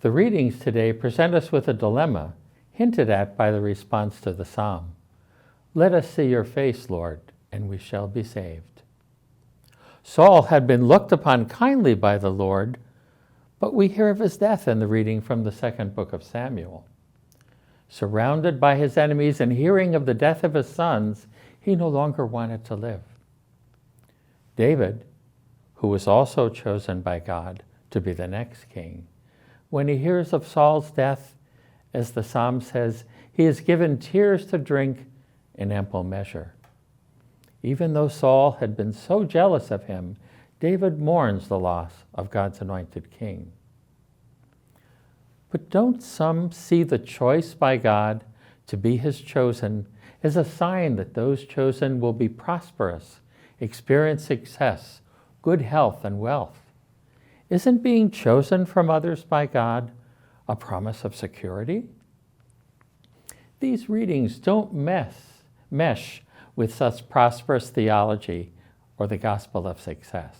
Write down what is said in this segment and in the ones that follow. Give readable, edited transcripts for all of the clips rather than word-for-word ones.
The readings today present us with a dilemma hinted at by the response to the psalm. Let us see your face, Lord, and we shall be saved. Saul had been looked upon kindly by the Lord, but we hear of his death in the reading from the second book of Samuel. Surrounded by his enemies and hearing of the death of his sons, he no longer wanted to live. David, who was also chosen by God to be the next king, when he hears of Saul's death, as the psalm says, he is given tears to drink in ample measure. Even though Saul had been so jealous of him, David mourns the loss of God's anointed king. But don't some see the choice by God to be his chosen as a sign that those chosen will be prosperous, experience success, good health, and wealth? Isn't being chosen from others by God a promise of security? These readings don't mesh with such prosperous theology or the gospel of success.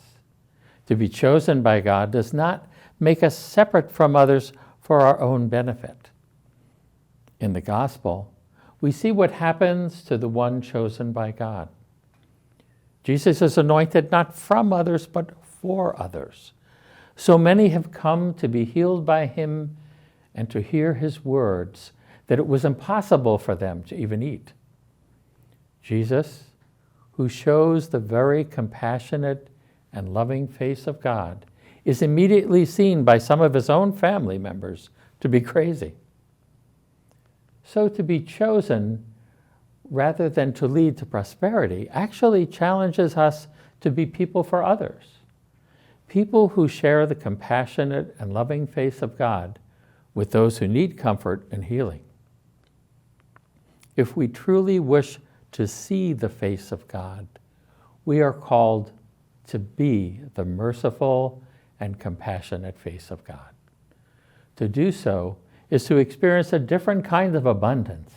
To be chosen by God does not make us separate from others for our own benefit. In the gospel, we see what happens to the one chosen by God. Jesus is anointed not from others, but for others. So many have come to be healed by him and to hear his words that it was impossible for them to even eat. Jesus, who shows the very compassionate and loving face of God, is immediately seen by some of his own family members to be crazy. So to be chosen, rather than to lead to prosperity, actually challenges us to be people for others. People who share the compassionate and loving face of God with those who need comfort and healing. If we truly wish to see the face of God, we are called to be the merciful and compassionate face of God. To do so is to experience a different kind of abundance,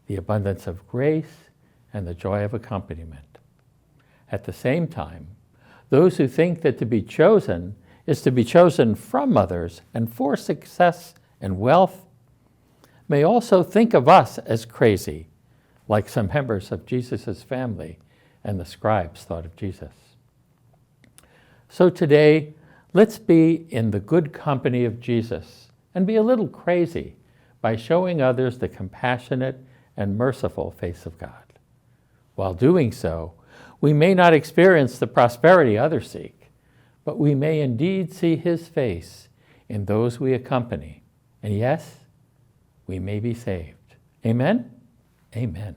the abundance of grace and the joy of accompaniment. At the same time, those who think that to be chosen is to be chosen from others and for success and wealth may also think of us as crazy, like some members of Jesus' family and the scribes thought of Jesus. So today, let's be in the good company of Jesus and be a little crazy by showing others the compassionate and merciful face of God. While doing so, we may not experience the prosperity others seek, but we may indeed see his face in those we accompany. And yes, we may be saved. Amen? Amen.